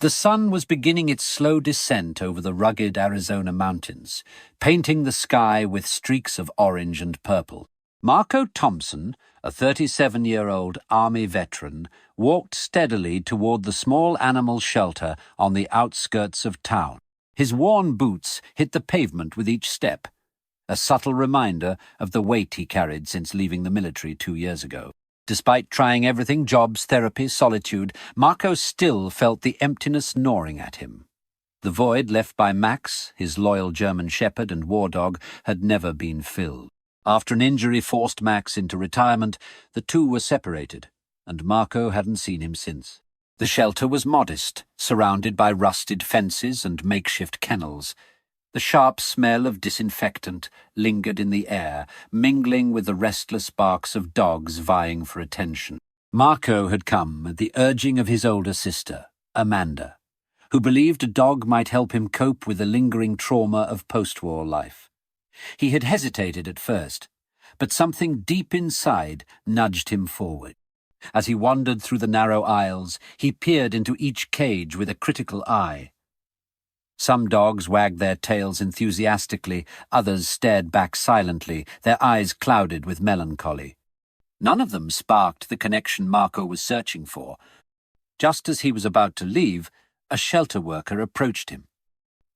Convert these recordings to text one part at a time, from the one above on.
The sun was beginning its slow descent over the rugged Arizona mountains, painting the sky with streaks of orange and purple. Marco Thompson, a 37-year-old Army veteran, walked steadily toward the small animal shelter on the outskirts of town. His worn boots hit the pavement with each step, a subtle reminder of the weight he carried since leaving the military 2 years ago. Despite trying everything, jobs, therapy, solitude, Marco still felt the emptiness gnawing at him. The void left by Max, his loyal German shepherd and war dog, had never been filled. After an injury forced Max into retirement, the two were separated, and Marco hadn't seen him since. The shelter was modest, surrounded by rusted fences and makeshift kennels. The sharp smell of disinfectant lingered in the air, mingling with the restless barks of dogs vying for attention. Marco had come at the urging of his older sister, Amanda, who believed a dog might help him cope with the lingering trauma of post-war life. He had hesitated at first, but something deep inside nudged him forward. As he wandered through the narrow aisles, he peered into each cage with a critical eye. Some dogs wagged their tails enthusiastically, others stared back silently, their eyes clouded with melancholy. None of them sparked the connection Marco was searching for. Just as he was about to leave, a shelter worker approached him.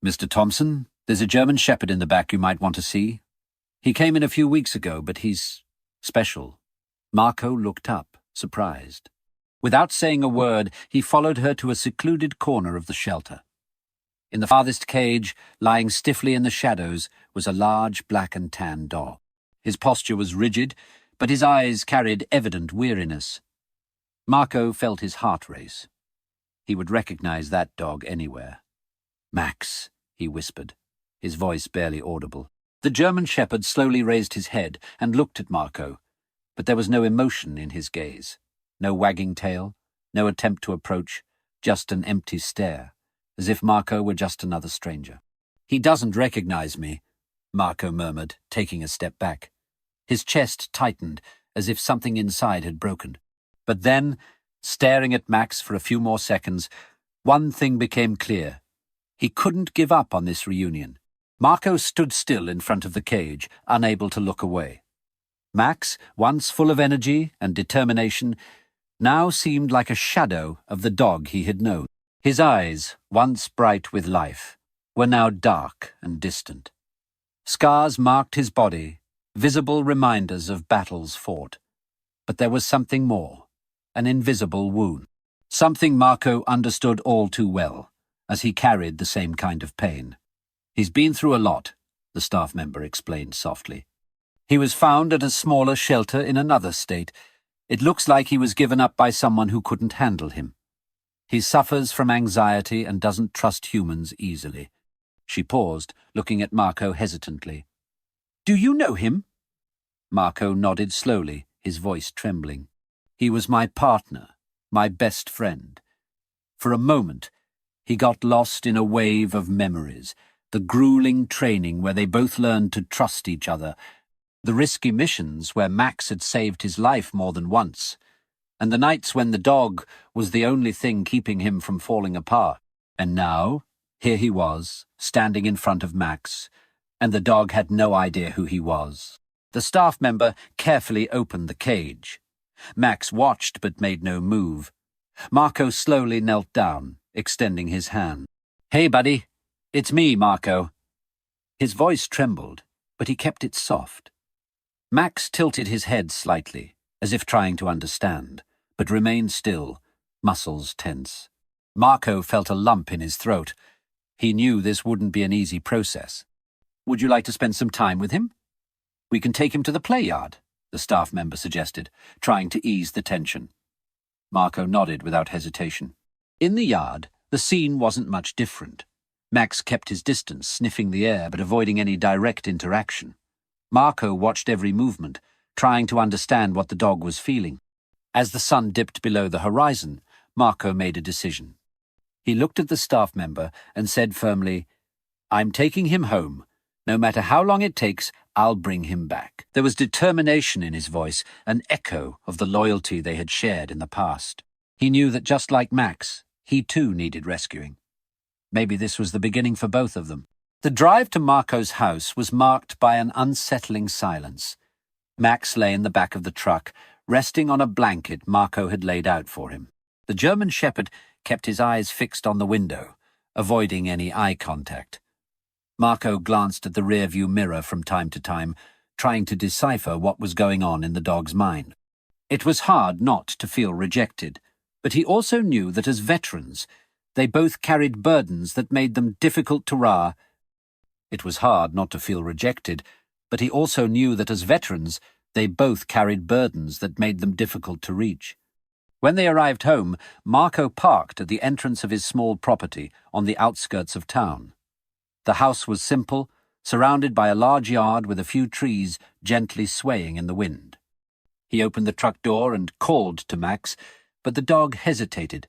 "Mr. Thompson, there's a German shepherd in the back you might want to see. He came in a few weeks ago, but he's special." Marco looked up, surprised. Without saying a word, he followed her to a secluded corner of the shelter. In the farthest cage, lying stiffly in the shadows, was a large black and tan dog. His posture was rigid, but his eyes carried evident weariness. Marco felt his heart race. He would recognize that dog anywhere. "Max," he whispered, his voice barely audible. The German shepherd slowly raised his head and looked at Marco, but there was no emotion in his gaze. No wagging tail, no attempt to approach, just an empty stare, as if Marco were just another stranger. "He doesn't recognize me," Marco murmured, taking a step back. His chest tightened, as if something inside had broken. But then, staring at Max for a few more seconds, one thing became clear. He couldn't give up on this reunion. Marco stood still in front of the cage, unable to look away. Max, once full of energy and determination, now seemed like a shadow of the dog he had known. His eyes, once bright with life, were now dark and distant. Scars marked his body, visible reminders of battles fought. But there was something more, an invisible wound. Something Marco understood all too well, as he carried the same kind of pain. "He's been through a lot," the staff member explained softly. "He was found at a smaller shelter in another state. It looks like he was given up by someone who couldn't handle him. He suffers from anxiety and doesn't trust humans easily." She paused, looking at Marco hesitantly. "Do you know him?" Marco nodded slowly, his voice trembling. "He was my partner, my best friend. For a moment, he got lost in a wave of memories, the grueling training where they both learned to trust each other, the risky missions where Max had saved his life more than once, and the nights when the dog was the only thing keeping him from falling apart. And now, here he was, standing in front of Max, and the dog had no idea who he was. The staff member carefully opened the cage. Max watched but made no move. Marco slowly knelt down, extending his hand. "Hey, buddy. It's me, Marco." His voice trembled, but he kept it soft. Max tilted his head slightly, as if trying to understand, but remained still, muscles tense. Marco felt a lump in his throat. He knew this wouldn't be an easy process. "Would you like to spend some time with him? We can take him to the play yard," the staff member suggested, trying to ease the tension. Marco nodded without hesitation. In the yard, the scene wasn't much different. Max kept his distance, sniffing the air but avoiding any direct interaction. Marco watched every movement, trying to understand what the dog was feeling. As the sun dipped below the horizon, Marco made a decision. He looked at the staff member and said firmly, "I'm taking him home. No matter how long it takes, I'll bring him back." There was determination in his voice, an echo of the loyalty they had shared in the past. He knew that just like Max, He too needed rescuing. Maybe this was the beginning for both of them. The drive to Marco's house was marked by an unsettling silence. Max lay in the back of the truck, resting on a blanket Marco had laid out for him. The German Shepherd kept his eyes fixed on the window, avoiding any eye contact. Marco glanced at the rearview mirror from time to time, trying to decipher what was going on in the dog's mind. It was hard not to feel rejected, but he also knew that as veterans, they both carried burdens that made them difficult to reach. It was hard not to feel rejected, but he also knew that as veterans, they both carried burdens that made them difficult to reach. When they arrived home, Marco parked at the entrance of his small property on the outskirts of town. The house was simple, surrounded by a large yard with a few trees gently swaying in the wind. He opened the truck door and called to Max, but the dog hesitated.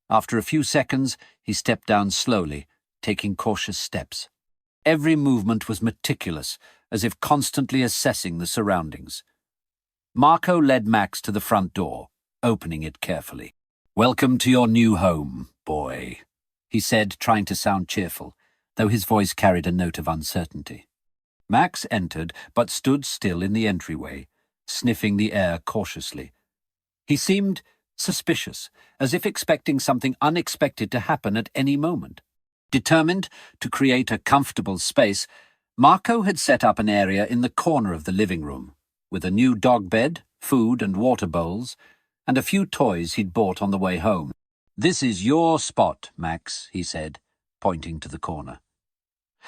After a few seconds, he stepped down slowly, taking cautious steps. Every movement was meticulous, as if constantly assessing the surroundings. Marco led Max to the front door, opening it carefully. "Welcome to your new home, boy," he said, trying to sound cheerful, though his voice carried a note of uncertainty. Max entered, but stood still in the entryway, sniffing the air cautiously. He seemed suspicious, as if expecting something unexpected to happen at any moment. Determined to create a comfortable space, Marco had set up an area in the corner of the living room, with a new dog bed, food and water bowls, and a few toys he'd bought on the way home. "This is your spot, Max," he said, pointing to the corner.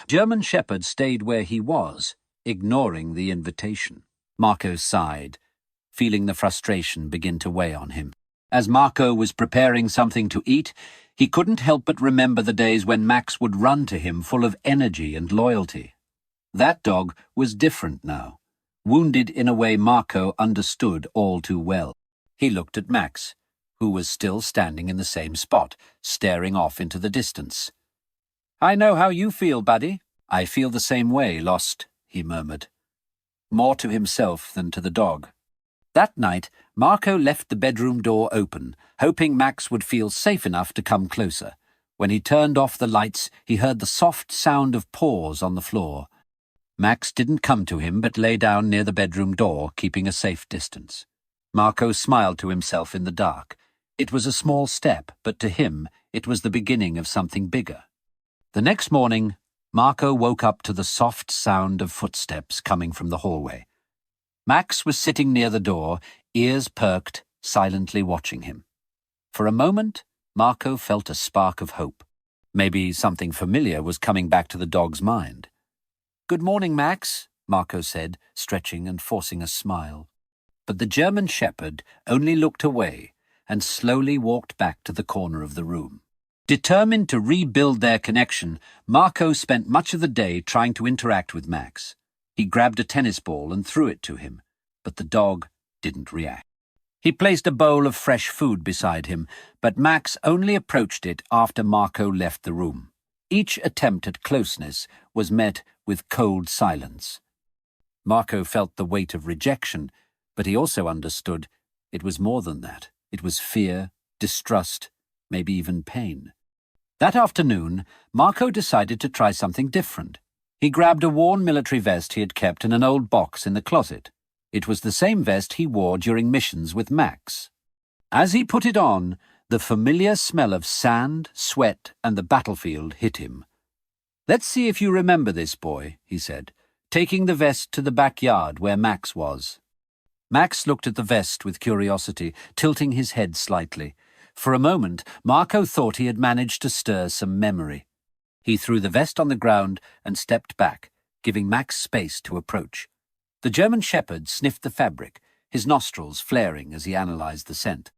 German Shepherd stayed where he was, ignoring the invitation. Marco sighed, feeling the frustration begin to weigh on him. As Marco was preparing something to eat, he couldn't help but remember the days when Max would run to him full of energy and loyalty. That dog was different now, wounded in a way Marco understood all too well. He looked at Max, who was still standing in the same spot, staring off into the distance. "I know how you feel, buddy." "I feel the same way, Lost," he murmured, more to himself than to the dog. That night, Marco left the bedroom door open, hoping Max would feel safe enough to come closer. When he turned off the lights, he heard the soft sound of paws on the floor. Max didn't come to him, but lay down near the bedroom door, keeping a safe distance. Marco smiled to himself in the dark. It was a small step, but to him, it was the beginning of something bigger. The next morning, Marco woke up to the soft sound of footsteps coming from the hallway. Max was sitting near the door, ears perked, silently watching him. For a moment, Marco felt a spark of hope. Maybe something familiar was coming back to the dog's mind. "Good morning, Max," Marco said, stretching and forcing a smile. But the German Shepherd only looked away and slowly walked back to the corner of the room. Determined to rebuild their connection, Marco spent much of the day trying to interact with Max. He grabbed a tennis ball and threw it to him, but the dog didn't react. He placed a bowl of fresh food beside him, but Max only approached it after Marco left the room. Each attempt at closeness was met with cold silence. Marco felt the weight of rejection, but he also understood it was more than that. It was fear, distrust, maybe even pain. That afternoon, Marco decided to try something different. He grabbed a worn military vest he had kept in an old box in the closet. It was the same vest he wore during missions with Max. As he put it on, the familiar smell of sand, sweat, and the battlefield hit him. "Let's see if you remember this, boy," he said, taking the vest to the backyard where Max was. Max looked at the vest with curiosity, tilting his head slightly. For a moment, Marco thought he had managed to stir some memory. He threw the vest on the ground and stepped back, giving Max space to approach. The German Shepherd sniffed the fabric, his nostrils flaring as he analyzed the scent.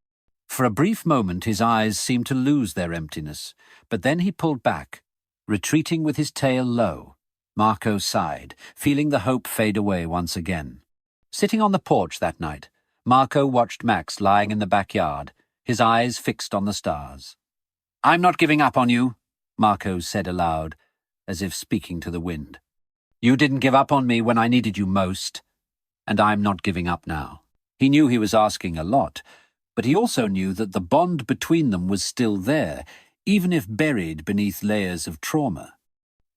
For a brief moment his eyes seemed to lose their emptiness, but then he pulled back, retreating with his tail low. Marco sighed, feeling the hope fade away once again. Sitting on the porch that night, Marco watched Max lying in the backyard, his eyes fixed on the stars. "I'm not giving up on you," Marco said aloud, as if speaking to the wind. "You didn't give up on me when I needed you most, and I'm not giving up now." He knew he was asking a lot, but he also knew that the bond between them was still there, even if buried beneath layers of trauma.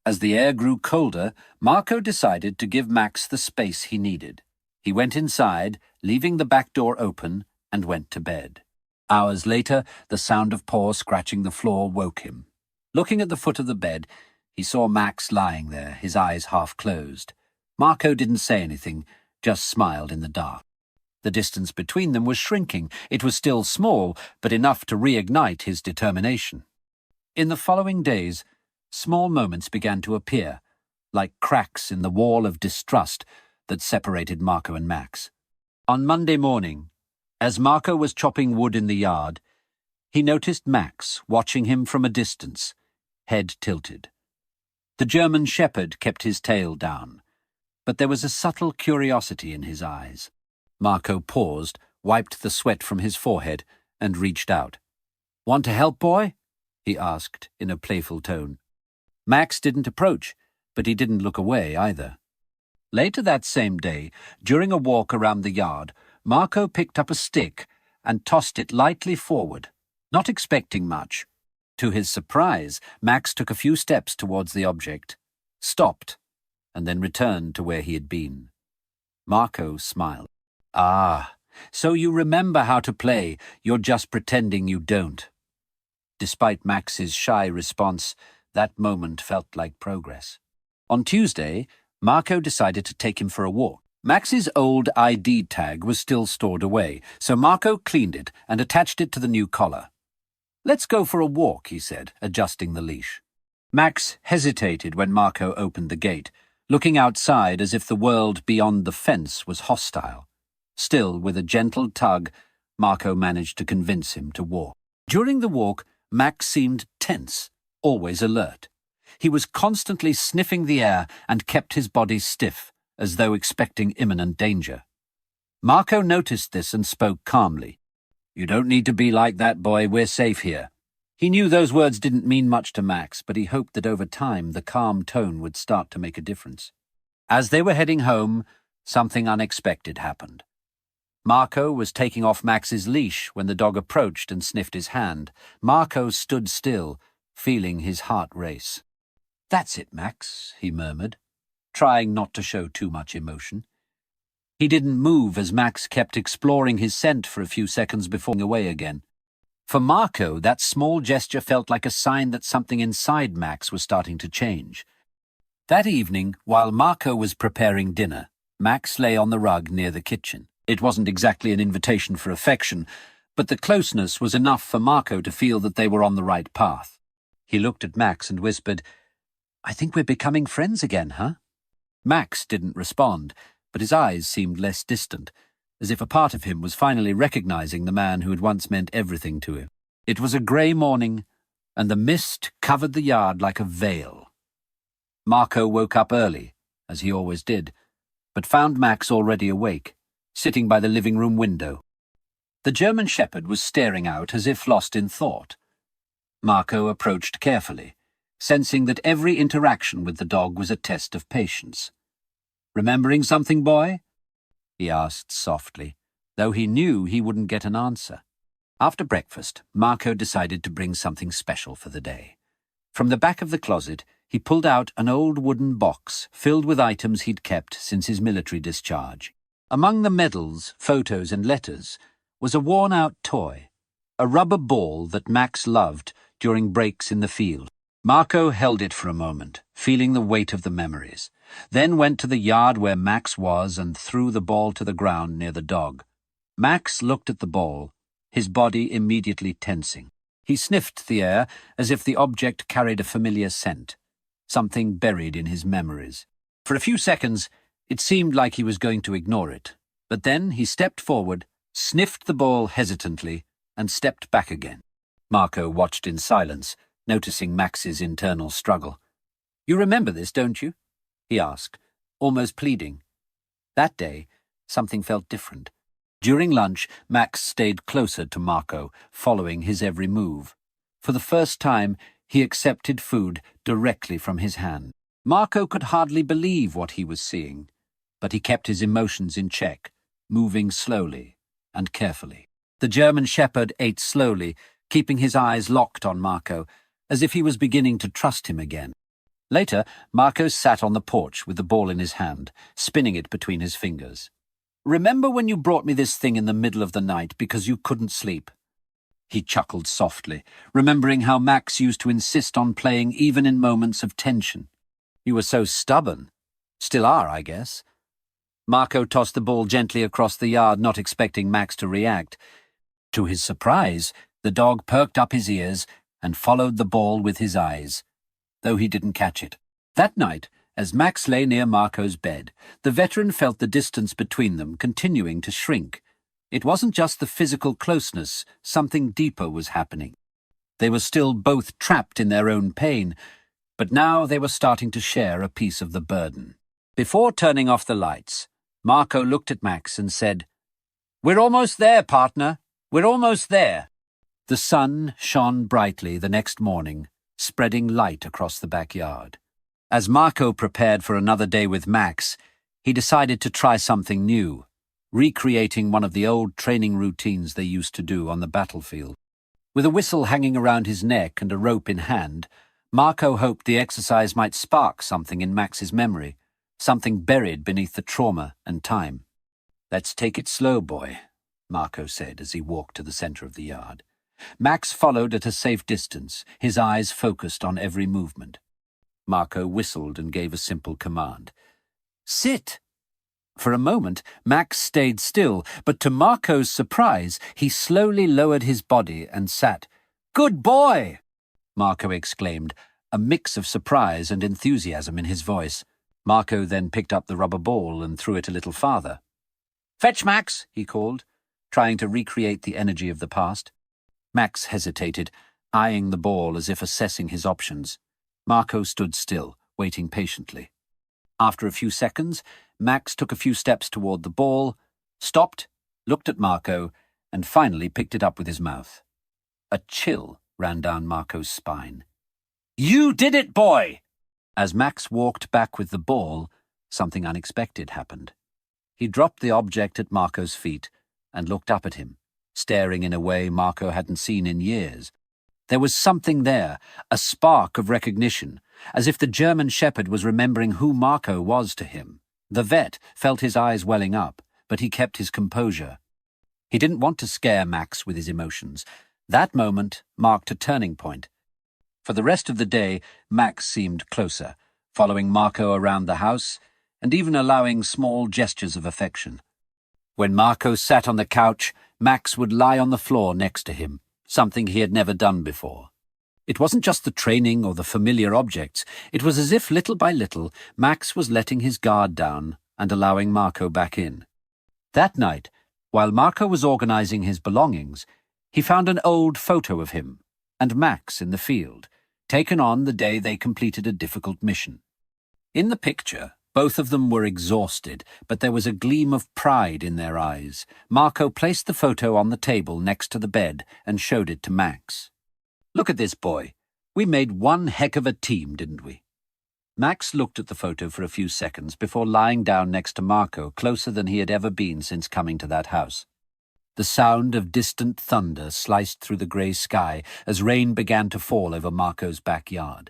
As the air grew colder, Marco decided to give Max the space he needed. He went inside, leaving the back door open, and went to bed. Hours later, the sound of paws scratching the floor woke him. Looking at the foot of the bed, he saw Max lying there, his eyes half closed. Marco didn't say anything, just smiled in the dark. The distance between them was shrinking. It was still small, but enough to reignite his determination. In the following days, small moments began to appear, like cracks in the wall of distrust that separated Marco and Max. On Monday morning, as Marco was chopping wood in the yard, he noticed Max watching him from a distance, head tilted. The German shepherd kept his tail down, but there was a subtle curiosity in his eyes. Marco paused, wiped the sweat from his forehead, and reached out. "Want to help, boy?" he asked in a playful tone. Max didn't approach, but he didn't look away either. Later that same day, during a walk around the yard, Marco picked up a stick and tossed it lightly forward, not expecting much. To his surprise, Max took a few steps towards the object, stopped, and then returned to where he had been. Marco smiled. "Ah, so you remember how to play, you're just pretending you don't." Despite Max's shy response, that moment felt like progress. On Tuesday, Marco decided to take him for a walk. Max's old ID tag was still stored away, so Marco cleaned it and attached it to the new collar. "Let's go for a walk," he said, adjusting the leash. Max hesitated when Marco opened the gate, looking outside as if the world beyond the fence was hostile. Still, with a gentle tug, Marco managed to convince him to walk. During the walk, Max seemed tense, always alert. He was constantly sniffing the air and kept his body stiff, as though expecting imminent danger. Marco noticed this and spoke calmly. "You don't need to be like that, boy. We're safe here." He knew those words didn't mean much to Max, but he hoped that over time the calm tone would start to make a difference. As they were heading home, something unexpected happened. Marco was taking off Max's leash when the dog approached and sniffed his hand. Marco stood still, feeling his heart race. "That's it, Max," he murmured, trying not to show too much emotion. He didn't move as Max kept exploring his scent for a few seconds before going away again. For Marco, that small gesture felt like a sign that something inside Max was starting to change. That evening, while Marco was preparing dinner, Max lay on the rug near the kitchen. It wasn't exactly an invitation for affection, but the closeness was enough for Marco to feel that they were on the right path. He looked at Max and whispered, "I think we're becoming friends again, huh?" Max didn't respond, but his eyes seemed less distant, as if a part of him was finally recognizing the man who had once meant everything to him. It was a grey morning, and the mist covered the yard like a veil. Marco woke up early, as he always did, but found Max already awake, sitting by the living room window. The German shepherd was staring out as if lost in thought. Marco approached carefully, sensing that every interaction with the dog was a test of patience. "Remembering something, boy?" he asked softly, though he knew he wouldn't get an answer. After breakfast, Marco decided to bring something special for the day. From the back of the closet, he pulled out an old wooden box filled with items he'd kept since his military discharge. Among the medals, photos, and letters was a worn-out toy, a rubber ball that Max loved during breaks in the field. Marco held it for a moment, feeling the weight of the memories, then went to the yard where Max was and threw the ball to the ground near the dog. Max looked at the ball, his body immediately tensing. He sniffed the air as if the object carried a familiar scent, something buried in his memories. For a few seconds, it seemed like he was going to ignore it, but then he stepped forward, sniffed the ball hesitantly, and stepped back again. Marco watched in silence, noticing Max's internal struggle. "You remember this, don't you?" he asked, almost pleading. That day, something felt different. During lunch, Max stayed closer to Marco, following his every move. For the first time, he accepted food directly from his hand. Marco could hardly believe what he was seeing, but he kept his emotions in check, moving slowly and carefully. The German shepherd ate slowly, keeping his eyes locked on Marco, as if he was beginning to trust him again. Later, Marco sat on the porch with the ball in his hand, spinning it between his fingers. "Remember when you brought me this thing in the middle of the night because you couldn't sleep?" He chuckled softly, remembering how Max used to insist on playing even in moments of tension. "You were so stubborn. Still are, I guess." Marco tossed the ball gently across the yard, not expecting Max to react. To his surprise, the dog perked up his ears and followed the ball with his eyes, though he didn't catch it. That night, as Max lay near Marco's bed, the veteran felt the distance between them continuing to shrink. It wasn't just the physical closeness, something deeper was happening. They were still both trapped in their own pain, but now they were starting to share a piece of the burden. Before turning off the lights, Marco looked at Max and said, "We're almost there, partner. We're almost there." The sun shone brightly the next morning, spreading light across the backyard. As Marco prepared for another day with Max, he decided to try something new, recreating one of the old training routines they used to do on the battlefield. With a whistle hanging around his neck and a rope in hand, Marco hoped the exercise might spark something in Max's memory, something buried beneath the trauma and time. "Let's take it slow, boy," Marco said as he walked to the center of the yard. Max followed at a safe distance, his eyes focused on every movement. Marco whistled and gave a simple command. "Sit!" For a moment, Max stayed still, but to Marco's surprise, he slowly lowered his body and sat. "Good boy!" Marco exclaimed, a mix of surprise and enthusiasm in his voice. Marco then picked up the rubber ball and threw it a little farther. "Fetch, Max," he called, trying to recreate the energy of the past. Max hesitated, eyeing the ball as if assessing his options. Marco stood still, waiting patiently. After a few seconds, Max took a few steps toward the ball, stopped, looked at Marco, and finally picked it up with his mouth. A chill ran down Marco's spine. "You did it, boy!" As Max walked back with the ball, something unexpected happened. He dropped the object at Marco's feet and looked up at him, staring in a way Marco hadn't seen in years. There was something there, a spark of recognition, as if the German shepherd was remembering who Marco was to him. The vet felt his eyes welling up, but he kept his composure. He didn't want to scare Max with his emotions. That moment marked a turning point. For the rest of the day, Max seemed closer, following Marco around the house and even allowing small gestures of affection. When Marco sat on the couch, Max would lie on the floor next to him, something he had never done before. It wasn't just the training or the familiar objects. It was as if little by little, Max was letting his guard down and allowing Marco back in. That night, while Marco was organizing his belongings, he found an old photo of him and Max in the field, taken on the day they completed a difficult mission. In the picture, both of them were exhausted, but there was a gleam of pride in their eyes. Marco placed the photo on the table next to the bed and showed it to Max. "Look at this, boy. We made one heck of a team, didn't we?" Max looked at the photo for a few seconds before lying down next to Marco, closer than he had ever been since coming to that house. The sound of distant thunder sliced through the grey sky as rain began to fall over Marco's backyard.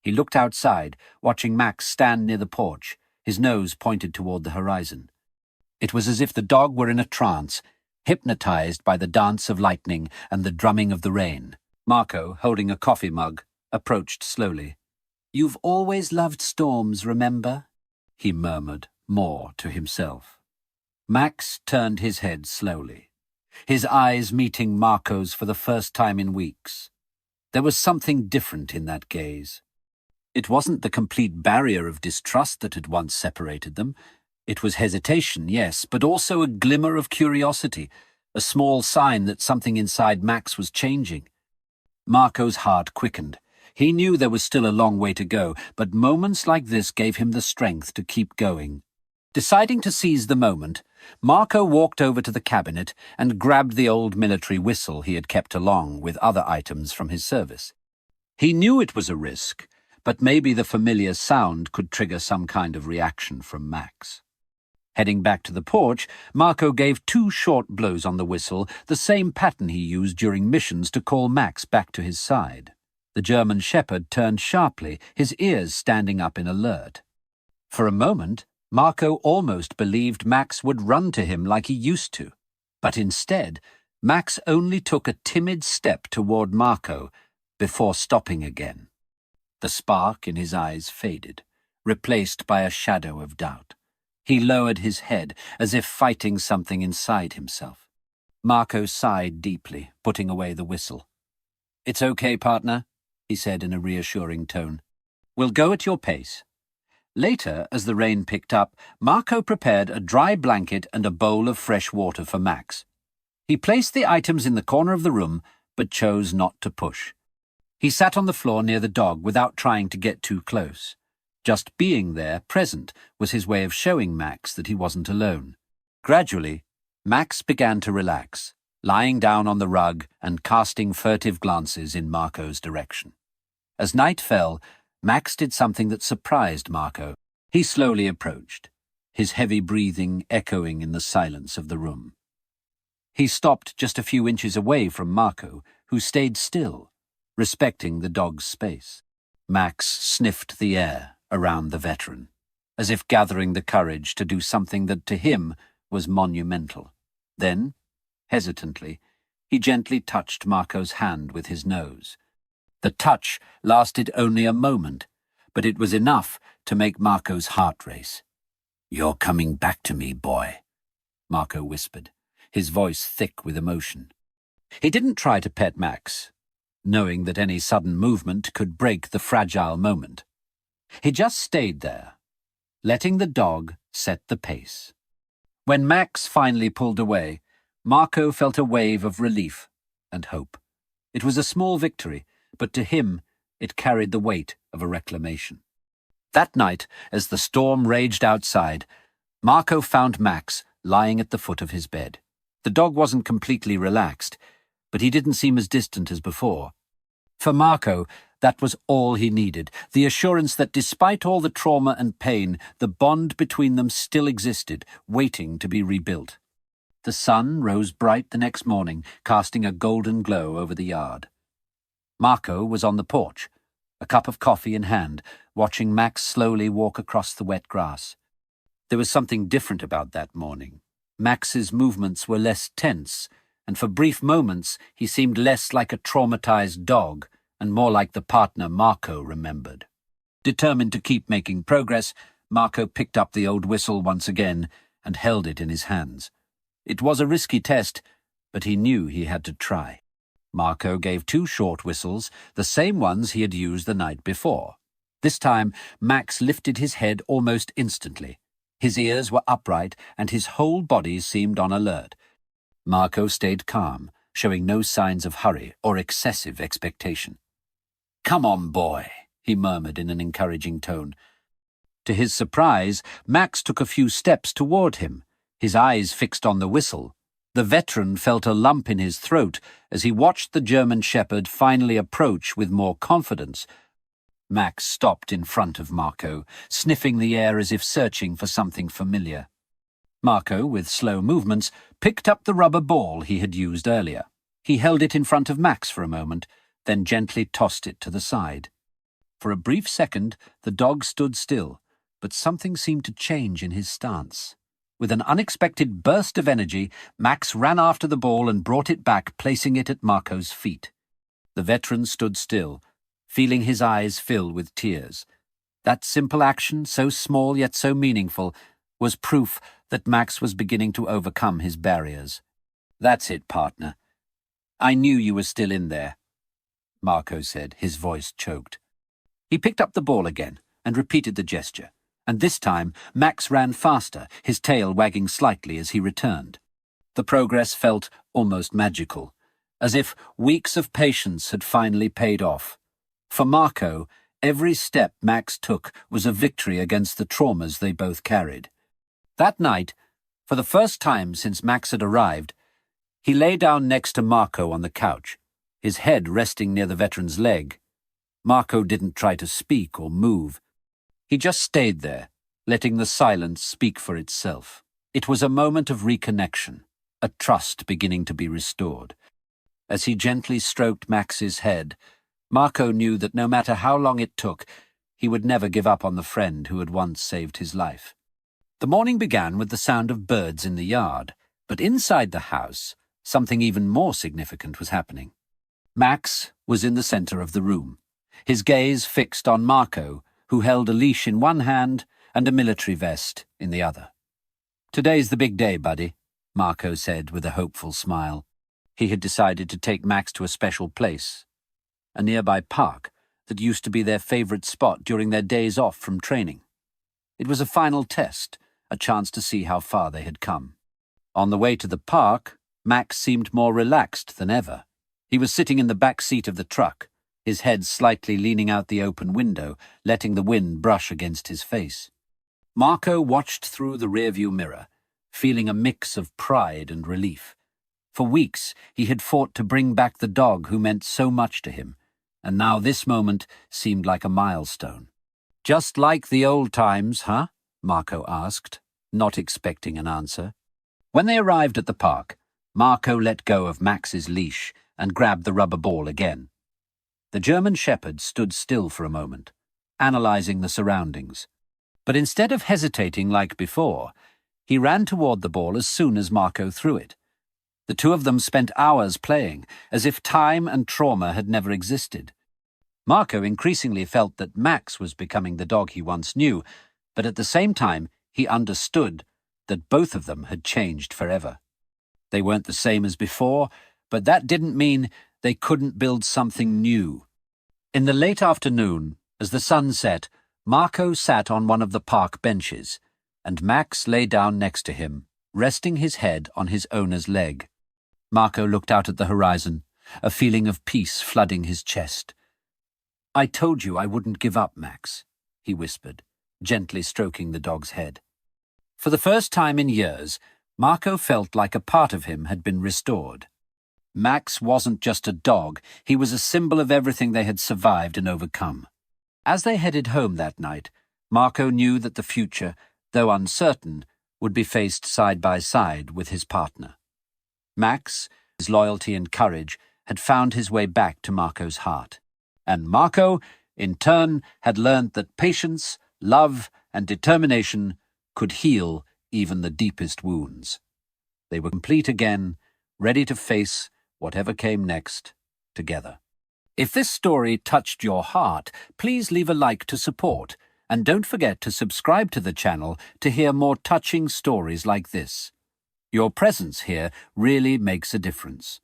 He looked outside, watching Max stand near the porch, his nose pointed toward the horizon. It was as if the dog were in a trance, hypnotized by the dance of lightning and the drumming of the rain. Marco, holding a coffee mug, approached slowly. "You've always loved storms, remember?" he murmured, more to himself. Max turned his head slowly, his eyes meeting Marco's for the first time in weeks. There was something different in that gaze. It wasn't the complete barrier of distrust that had once separated them. It was hesitation, yes, but also a glimmer of curiosity, a small sign that something inside Max was changing. Marco's heart quickened. He knew there was still a long way to go, but moments like this gave him the strength to keep going. Deciding to seize the moment, Marco walked over to the cabinet and grabbed the old military whistle he had kept along with other items from his service. He knew it was a risk, but maybe the familiar sound could trigger some kind of reaction from Max. Heading back to the porch, Marco gave 2 short blows on the whistle, the same pattern he used during missions to call Max back to his side. The German shepherd turned sharply, his ears standing up in alert. For a moment, Marco almost believed Max would run to him like he used to. But instead, Max only took a timid step toward Marco before stopping again. The spark in his eyes faded, replaced by a shadow of doubt. He lowered his head, as if fighting something inside himself. Marco sighed deeply, putting away the whistle. "It's okay, partner," he said in a reassuring tone. "We'll go at your pace." Later, as the rain picked up, Marco prepared a dry blanket and a bowl of fresh water for Max. He placed the items in the corner of the room, but chose not to push. He sat on the floor near the dog without trying to get too close. Just being there, present, was his way of showing Max that he wasn't alone. Gradually, Max began to relax, lying down on the rug and casting furtive glances in Marco's direction. As night fell, Max did something that surprised Marco. He slowly approached, his heavy breathing echoing in the silence of the room. He stopped just a few inches away from Marco, who stayed still, respecting the dog's space. Max sniffed the air around the veteran, as if gathering the courage to do something that to him was monumental. Then, hesitantly, he gently touched Marco's hand with his nose. The touch lasted only a moment, but it was enough to make Marco's heart race. "You're coming back to me, boy," Marco whispered, his voice thick with emotion. He didn't try to pet Max, knowing that any sudden movement could break the fragile moment. He just stayed there, letting the dog set the pace. When Max finally pulled away, Marco felt a wave of relief and hope. It was a small victory, but to him it carried the weight of a reclamation. That night, as the storm raged outside, Marco found Max lying at the foot of his bed. The dog wasn't completely relaxed, but he didn't seem as distant as before. For Marco, that was all he needed, the assurance that despite all the trauma and pain, the bond between them still existed, waiting to be rebuilt. The sun rose bright the next morning, casting a golden glow over the yard. Marco was on the porch, a cup of coffee in hand, watching Max slowly walk across the wet grass. There was something different about that morning. Max's movements were less tense, and for brief moments he seemed less like a traumatized dog and more like the partner Marco remembered. Determined to keep making progress, Marco picked up the old whistle once again and held it in his hands. It was a risky test, but he knew he had to try. Marco gave 2 short whistles, the same ones he had used the night before. This time, Max lifted his head almost instantly. His ears were upright, and his whole body seemed on alert. Marco stayed calm, showing no signs of hurry or excessive expectation. "Come on, boy," he murmured in an encouraging tone. To his surprise, Max took a few steps toward him, his eyes fixed on the whistle. The veteran felt a lump in his throat as he watched the German shepherd finally approach with more confidence. Max stopped in front of Marco, sniffing the air as if searching for something familiar. Marco, with slow movements, picked up the rubber ball he had used earlier. He held it in front of Max for a moment, then gently tossed it to the side. For a brief second, the dog stood still, but something seemed to change in his stance. With an unexpected burst of energy, Max ran after the ball and brought it back, placing it at Marco's feet. The veteran stood still, feeling his eyes fill with tears. That simple action, so small yet so meaningful, was proof that Max was beginning to overcome his barriers. "That's it, partner. I knew you were still in there," Marco said, his voice choked. He picked up the ball again and repeated the gesture, and this time Max ran faster, his tail wagging slightly as he returned. The progress felt almost magical, as if weeks of patience had finally paid off. For Marco, every step Max took was a victory against the traumas they both carried. That night, for the first time since Max had arrived, he lay down next to Marco on the couch, his head resting near the veteran's leg. Marco didn't try to speak or move. He just stayed there, letting the silence speak for itself. It was a moment of reconnection, a trust beginning to be restored. As he gently stroked Max's head, Marco knew that no matter how long it took, he would never give up on the friend who had once saved his life. The morning began with the sound of birds in the yard, but inside the house, something even more significant was happening. Max was in the center of the room, his gaze fixed on Marco, who held a leash in one hand and a military vest in the other. "Today's the big day, buddy," Marco said with a hopeful smile. He had decided to take Max to a special place, a nearby park that used to be their favorite spot during their days off from training. It was a final test, a chance to see how far they had come. On the way to the park, Max seemed more relaxed than ever. He was sitting in the back seat of the truck, his head slightly leaning out the open window, letting the wind brush against his face. Marco watched through the rearview mirror, feeling a mix of pride and relief. For weeks, he had fought to bring back the dog who meant so much to him, and now this moment seemed like a milestone. "Just like the old times, huh?" Marco asked, not expecting an answer. When they arrived at the park, Marco let go of Max's leash and grabbed the rubber ball again. The German shepherd stood still for a moment, analyzing the surroundings. But instead of hesitating like before, he ran toward the ball as soon as Marco threw it. The two of them spent hours playing, as if time and trauma had never existed. Marco increasingly felt that Max was becoming the dog he once knew, but at the same time he understood that both of them had changed forever. They weren't the same as before, but that didn't mean they couldn't build something new. In the late afternoon, as the sun set, Marco sat on one of the park benches, and Max lay down next to him, resting his head on his owner's leg. Marco looked out at the horizon, a feeling of peace flooding his chest. "I told you I wouldn't give up, Max," he whispered, gently stroking the dog's head. For the first time in years, Marco felt like a part of him had been restored. Max wasn't just a dog, he was a symbol of everything they had survived and overcome. As they headed home that night, Marco knew that the future, though uncertain, would be faced side by side with his partner. Max, his loyalty and courage, had found his way back to Marco's heart. And Marco, in turn, had learned that patience, love, and determination could heal even the deepest wounds. They were complete again, ready to face whatever came next, together. If this story touched your heart, please leave a like to support, and don't forget to subscribe to the channel to hear more touching stories like this. Your presence here really makes a difference.